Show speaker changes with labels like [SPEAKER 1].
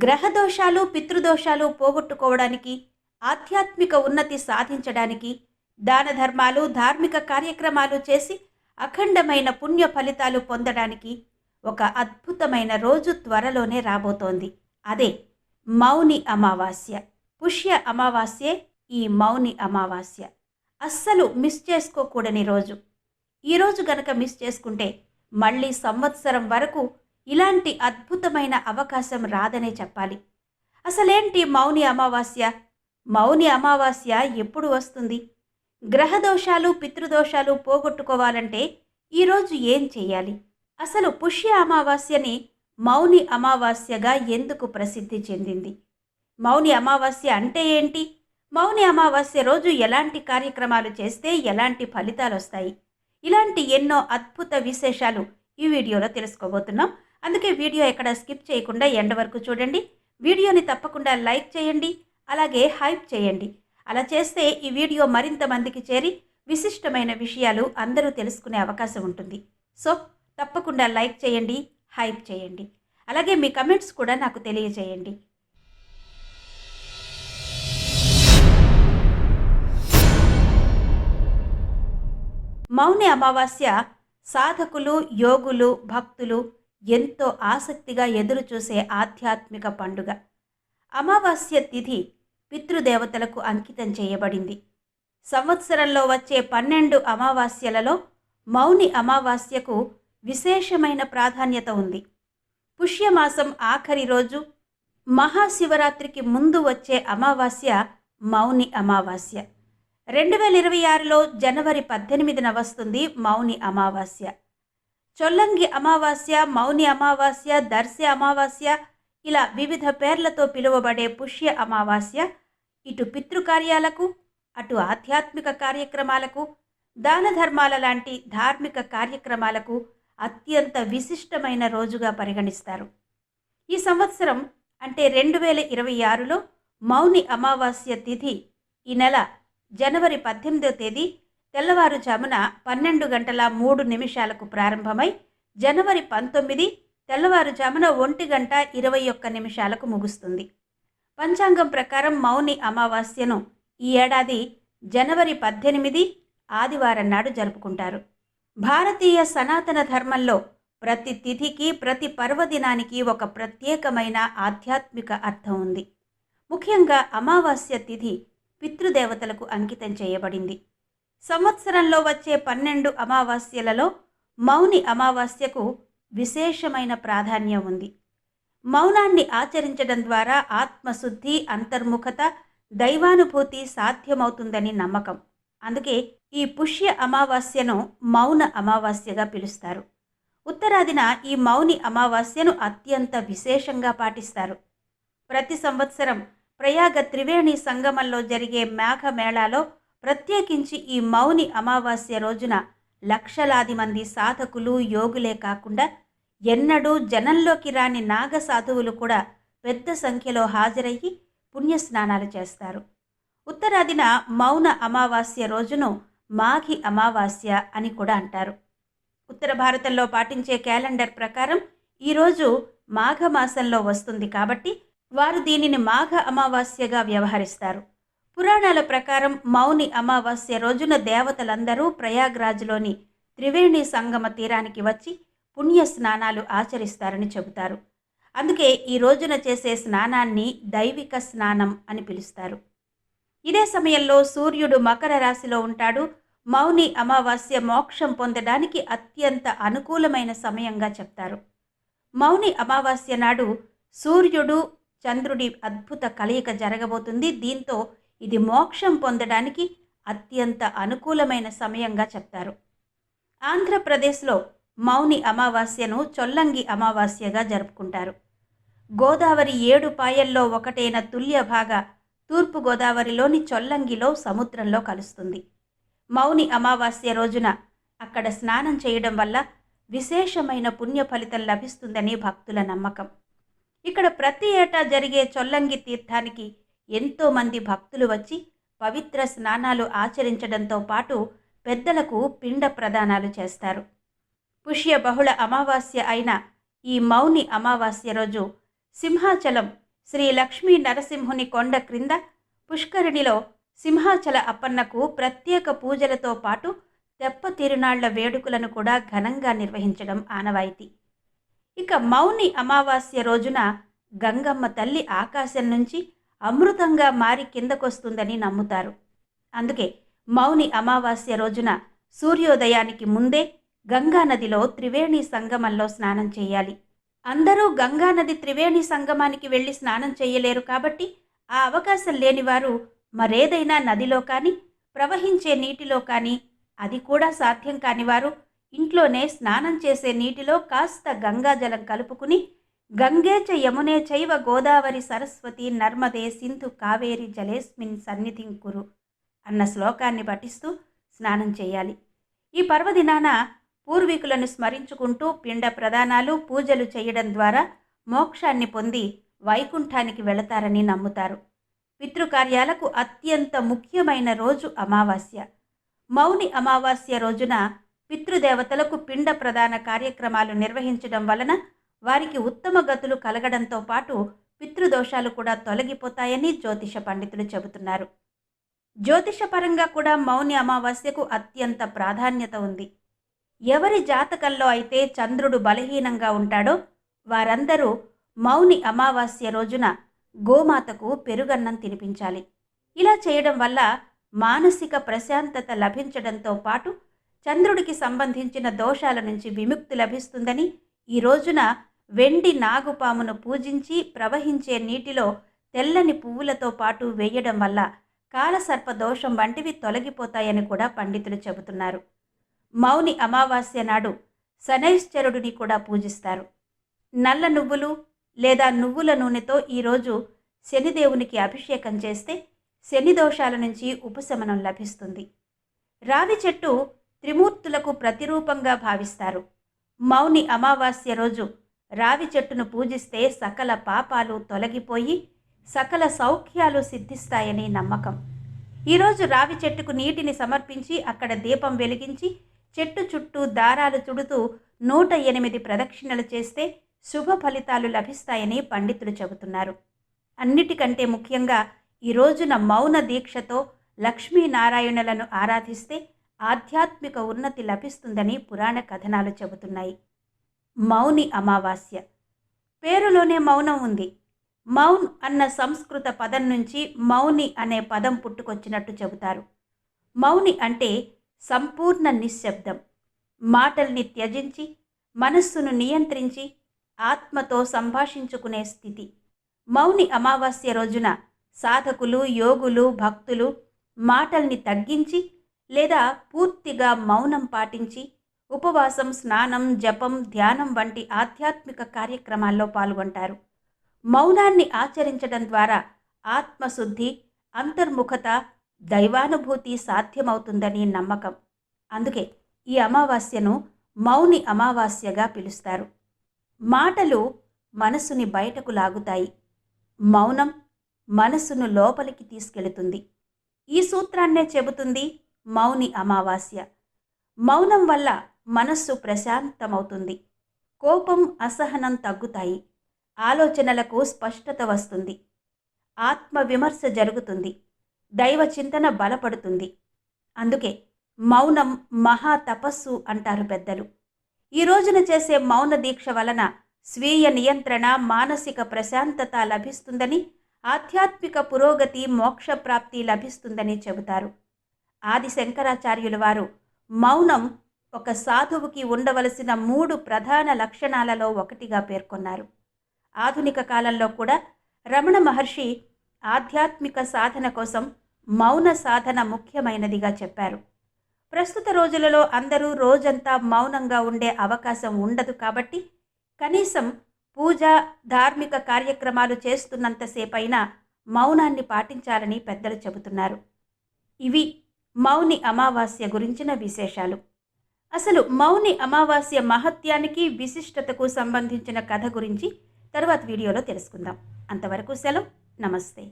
[SPEAKER 1] గ్రహదోషాలు పితృదోషాలు పోగొట్టుకోవడానికి, ఆధ్యాత్మిక ఉన్నతి సాధించడానికి దాన ధర్మాలు ధార్మిక కార్యక్రమాలు చేసి అఖండమైన పుణ్య ఫలితాలు పొందడానికి ఒక అద్భుతమైన రోజు త్వరలోనే రాబోతోంది. అదే మౌని అమావాస్య. పుష్య అమావాస్యే ఈ మౌని అమావాస్య. అస్సలు మిస్ చేసుకోకూడని రోజు. ఈరోజు గనక మిస్ చేసుకుంటే మళ్ళీ సంవత్సరం వరకు ఇలాంటి అద్భుతమైన అవకాశం రాదనే చెప్పాలి. అసలేంటి మౌని అమావాస్య? మౌని అమావాస్య ఎప్పుడు వస్తుంది? గ్రహదోషాలు పితృదోషాలు పోగొట్టుకోవాలంటే ఈరోజు ఏం చేయాలి? అసలు పుష్య అమావాస్యని మౌని అమావాస్యగా ఎందుకు ప్రసిద్ధి చెందింది? మౌని అమావాస్య అంటే ఏంటి? మౌని అమావాస్య రోజు ఎలాంటి కార్యక్రమాలు చేస్తే ఎలాంటి ఫలితాలు వస్తాయి? ఇలాంటి ఎన్నో అద్భుత విశేషాలు ఈ వీడియోలో తెలుసుకోబోతున్నాం. అందుకే వీడియో ఎక్కడ స్కిప్ చేయకుండా ఎండ్ వరకు చూడండి. వీడియోని తప్పకుండా లైక్ చేయండి, అలాగే హైప్ చేయండి. అలా చేస్తే ఈ వీడియో మరింత మందికి చేరి విశిష్టమైన విషయాలు అందరూ తెలుసుకునే అవకాశం ఉంటుంది. సో తప్పకుండా లైక్ చేయండి, హైప్ చేయండి. అలాగే మీ కమెంట్స్ కూడా నాకు తెలియజేయండి. మౌని అమావాస్య సాధకులు, యోగులు, భక్తులు ఎంతో ఆసక్తిగా ఎదురుచూసే ఆధ్యాత్మిక పండుగ. అమావాస్య తిథి పితృదేవతలకు అంకితం చేయబడింది. సంవత్సరంలో వచ్చే 12 అమావాస్యలలో మౌని అమావాస్యకు విశేషమైన ప్రాధాన్యత ఉంది. పుష్యమాసం ఆఖరి రోజు, మహాశివరాత్రికి ముందు వచ్చే అమావాస్య మౌని అమావాస్య. 2026లో జనవరి 18న వస్తుంది మౌని అమావాస్య. చొల్లంగి అమావాస్య, మౌని అమావాస్య, దర్శి అమావాస్య ఇలా వివిధ పేర్లతో పిలువబడే పుష్య అమావాస్య ఇటు పితృకార్యాలకు, అటు ఆధ్యాత్మిక కార్యక్రమాలకు, దాన ధర్మాల లాంటి ధార్మిక కార్యక్రమాలకు అత్యంత విశిష్టమైన రోజుగా పరిగణిస్తారు. ఈ సంవత్సరం అంటే 2026లో మౌని అమావాస్య తిథి ఈ నెల జనవరి 18వ తేదీ తెల్లవారుజామున 12:03 ప్రారంభమై జనవరి 19 తెల్లవారుజామున 1:21 ముగుస్తుంది. పంచాంగం ప్రకారం మౌని అమావాస్యను ఈ ఏడాది జనవరి 18 ఆదివారం నాడు జరుపుకుంటారు. భారతీయ సనాతన ధర్మంలో ప్రతి తిథికి, ప్రతి పర్వదినానికి ఒక ప్రత్యేకమైన ఆధ్యాత్మిక అర్థం ఉంది. ముఖ్యంగా అమావాస్య తిథి పితృదేవతలకు అంకితం చేయబడింది. సంవత్సరంలో వచ్చే 12 అమావాస్యలలో మౌని అమావాస్యకు విశేషమైన ప్రాధాన్యం ఉంది. మౌనాన్ని ఆచరించడం ద్వారా ఆత్మశుద్ధి, అంతర్ముఖత, దైవానుభూతి సాధ్యమవుతుందని నమ్మకం. అందుకే ఈ పుష్య అమావాస్యను మౌన అమావాస్యగా పిలుస్తారు. ఉత్తరాదిన ఈ మౌని అమావాస్యను అత్యంత విశేషంగా పాటిస్తారు. ప్రతి సంవత్సరం ప్రయాగ త్రివేణి సంగమంలో జరిగే మేళాలో ప్రత్యేకించి ఈ మౌని అమావాస్య రోజున లక్షలాది మంది సాధకులు, యోగులే కాకుండా ఎన్నడూ జనంలోకి రాని నాగ సాధువులు కూడా పెద్ద సంఖ్యలో హాజరయ్యి పుణ్యస్నానాలు చేస్తారు. ఉత్తరాదిన మౌన అమావాస్య రోజును మాఘి అమావాస్య అని కూడా అంటారు. ఉత్తర భారతంలో పాటించే క్యాలెండర్ ప్రకారం ఈరోజు మాఘమాసంలో వస్తుంది కాబట్టి వారు దీనిని మాఘ అమావాస్యగా వ్యవహరిస్తారు. పురాణాల ప్రకారం మౌని అమావాస్య రోజున దేవతలందరూ ప్రయాగ్రాజ్లోని త్రివేణి సంగమ తీరానికి వచ్చి పుణ్య స్నానాలు ఆచరిస్తారని చెబుతారు. అందుకే ఈ రోజున చేసే స్నానాన్ని దైవిక స్నానం అని పిలుస్తారు. ఇదే సమయంలో సూర్యుడు మకర రాశిలో ఉంటాడు. మౌని అమావాస్య మోక్షం పొందడానికి అత్యంత అనుకూలమైన సమయంగా చెప్తారు. మౌని అమావాస్య నాడు సూర్యుడు, చంద్రుడి అద్భుత కలయిక జరగబోతుంది. దీంతో ఇది మోక్షం పొందడానికి అత్యంత అనుకూలమైన సమయంగా చెప్తారు. ఆంధ్రప్రదేశ్లో మౌని అమావాస్యను చొల్లంగి అమావాస్యగా జరుపుకుంటారు. గోదావరి 7 పాయల్లో ఒకటైన తుల్యభాగ తూర్పు గోదావరిలోని చొల్లంగిలో సముద్రంలో కలుస్తుంది. మౌని అమావాస్య రోజున అక్కడ స్నానం చేయడం వల్ల విశేషమైన పుణ్య ఫలితం లభిస్తుందని భక్తుల నమ్మకం. ఇక్కడ ప్రతి ఏటా జరిగే చొల్లంగి తీర్థానికి ఎంతోమంది భక్తులు వచ్చి పవిత్ర స్నానాలు ఆచరించడంతో పాటు పెద్దలకు పిండ ప్రదానాలు చేస్తారు. పుష్య బహుళ అమావాస్య అయిన ఈ మౌని అమావాస్య రోజు సింహాచలం శ్రీ లక్ష్మీ నరసింహుని కొండ క్రింద పుష్కరిణిలో సింహాచల అప్పన్నకు ప్రత్యేక పూజలతో పాటు తెప్ప తిరునాళ్ల వేడుకలను కూడా ఘనంగా నిర్వహించడం ఆనవాయితీ. ఇక మౌని అమావాస్య రోజున గంగమ్మ తల్లి ఆకాశం నుంచి అమృతంగా మారి కిందకొస్తుందని నమ్ముతారు. అందుకే మౌని అమావాస్య రోజున సూర్యోదయానికి ముందే గంగానదిలో త్రివేణి సంగమంలో స్నానం చేయాలి. అందరూ గంగానది త్రివేణి సంగమానికి వెళ్ళి స్నానం చేయలేరు కాబట్టి ఆ అవకాశం లేనివారు మరేదైనా నదిలో కానీ ప్రవహించే నీటిలో కానీ, అది కూడా సాధ్యం కానివారు ఇంట్లోనే స్నానం చేసే నీటిలో కాస్త గంగాజలం కలుపుకుని గంగే చ యమునే చైవ గోదావరి సరస్వతి నర్మదే సింధు కావేరి జలేస్మిన్ సన్నిధిం కురు అన్న శ్లోకాన్ని పఠిస్తూ స్నానం చేయాలి. ఈ పర్వదినాన పూర్వీకులను స్మరించుకుంటూ పిండ ప్రదానాలు పూజలు చేయడం ద్వారా మోక్షాన్ని పొంది వైకుంఠానికి వెళతారని నమ్ముతారు. పితృకార్యాలకు అత్యంత ముఖ్యమైన రోజు అమావాస్య. మౌని అమావాస్య రోజున పితృదేవతలకు పిండ ప్రదాన కార్యక్రమాలు నిర్వహించడం వలన వారికి ఉత్తమ గతులు కలగడంతో పాటు పితృదోషాలు కూడా తొలగిపోతాయని జ్యోతిష పండితులు చెబుతున్నారు. జ్యోతిషపరంగా కూడా మౌని అమావాస్యకు అత్యంత ప్రాధాన్యత ఉంది. ఎవరి జాతకంలో అయితే చంద్రుడు బలహీనంగా ఉంటాడో వారందరూ మౌని అమావాస్య రోజున గోమాతకు పెరుగన్నం తినిపించాలి. ఇలా చేయడం వల్ల మానసిక ప్రశాంతత లభించడంతో పాటు చంద్రుడికి సంబంధించిన దోషాల నుంచి విముక్తి లభిస్తుందని, ఈ రోజున వెండి నాగుపామును పూజించి ప్రవహించే నీటిలో తెల్లని పువ్వులతో పాటు వేయడం వల్ల కాలసర్ప దోషం వంటివి తొలగిపోతాయని కూడా పండితులు చెబుతున్నారు. మౌని అమావాస్య నాడు శనైశ్చరుడిని కూడా పూజిస్తారు. నల్ల నువ్వులు లేదా నువ్వుల నూనెతో ఈరోజు శనిదేవునికి అభిషేకం చేస్తే శని దోషాల నుంచి ఉపశమనం లభిస్తుంది. రావి చెట్టు త్రిమూర్తులకు ప్రతిరూపంగా భావిస్తారు. మౌని అమావాస్య రోజు రావి చెట్టును పూజిస్తే సకల పాపాలు తొలగిపోయి సకల సౌఖ్యాలు సిద్ధిస్తాయని నమ్మకం. ఈరోజు రావి చెట్టుకు నీటిని సమర్పించి అక్కడ దీపం వెలిగించి చెట్టు చుట్టూ దారాలు చుడుతూ 108 ప్రదక్షిణలు చేస్తే శుభ ఫలితాలు లభిస్తాయని పండితులు చెబుతున్నారు. అన్నిటికంటే ముఖ్యంగా ఈ రోజున మౌన దీక్షతో లక్ష్మీనారాయణులను ఆరాధిస్తే ఆధ్యాత్మిక ఉన్నతి లభిస్తుందని పురాణ కథనాలు చెబుతున్నాయి. మౌని అమావాస్య పేరులోనే మౌనం ఉంది. మౌన్ అన్న సంస్కృత పదం నుంచి మౌని అనే పదం పుట్టుకొచ్చినట్టు చెబుతారు. మౌని అంటే సంపూర్ణ నిశ్శబ్దం. మాటల్ని త్యజించి మనస్సును నియంత్రించి ఆత్మతో సంభాషించుకునే స్థితి. మౌని అమావాస్య రోజున సాధకులు, యోగులు, భక్తులు మాటల్ని తగ్గించి లేదా పూర్తిగా మౌనం పాటించి ఉపవాసం, స్నానం, జపం, ధ్యానం వంటి ఆధ్యాత్మిక కార్యక్రమాల్లో పాల్గొంటారు. మౌనాన్ని ఆచరించడం ద్వారా ఆత్మశుద్ధి, అంతర్ముఖత, దైవానుభూతి సాధ్యమవుతుందని నమ్మకం. అందుకే ఈ అమావాస్యను మౌని అమావాస్యగా పిలుస్తారు. మాటలు మనసుని బయటకు లాగుతాయి. మౌనం మనసును లోపలికి తీసుకెళుతుంది. ఈ సూత్రాన్నే చెబుతుంది మౌని అమావాస్య. మౌనం వల్ల మనస్సు ప్రశాంతమవుతుంది. కోపం, అసహనం తగ్గుతాయి. ఆలోచనలకు స్పష్టత వస్తుంది. ఆత్మవిమర్శ జరుగుతుంది. దైవ చింతన బలపడుతుంది. అందుకే మౌనం మహా తపస్సు అంటారు పెద్దలు. ఈ రోజున చేసే మౌన దీక్ష వలన స్వీయ నియంత్రణ, మానసిక ప్రశాంతత లభిస్తుందని, ఆధ్యాత్మిక పురోగతి, మోక్షప్రాప్తి లభిస్తుందని చెబుతారు. ఆది శంకరాచార్యుల వారు మౌనం ఒక సాధువుకి ఉండవలసిన 3 ప్రధాన లక్షణాలలో ఒకటిగా పేర్కొన్నారు. ఆధునిక కాలంలో కూడా రమణ మహర్షి ఆధ్యాత్మిక సాధన కోసం మౌన సాధన ముఖ్యమైనదిగా చెప్పారు. ప్రస్తుత రోజులలో అందరూ రోజంతా మౌనంగా ఉండే అవకాశం ఉండదు కాబట్టి కనీసం పూజ, ధార్మిక కార్యక్రమాలు చేస్తున్నంతసేపైనా మౌనాన్ని పాటించాలని పెద్దలు చెబుతున్నారు. ఇవి మౌని అమావాస్య గురించిన విశేషాలు. అసలు మౌని అమావాస్య మహత్యానికి, విశిష్టతకు సంబంధించిన కథ గురించి తరువాత వీడియోలో తెలుసుకుందాం. అంతవరకు సెలవు. నమస్తే.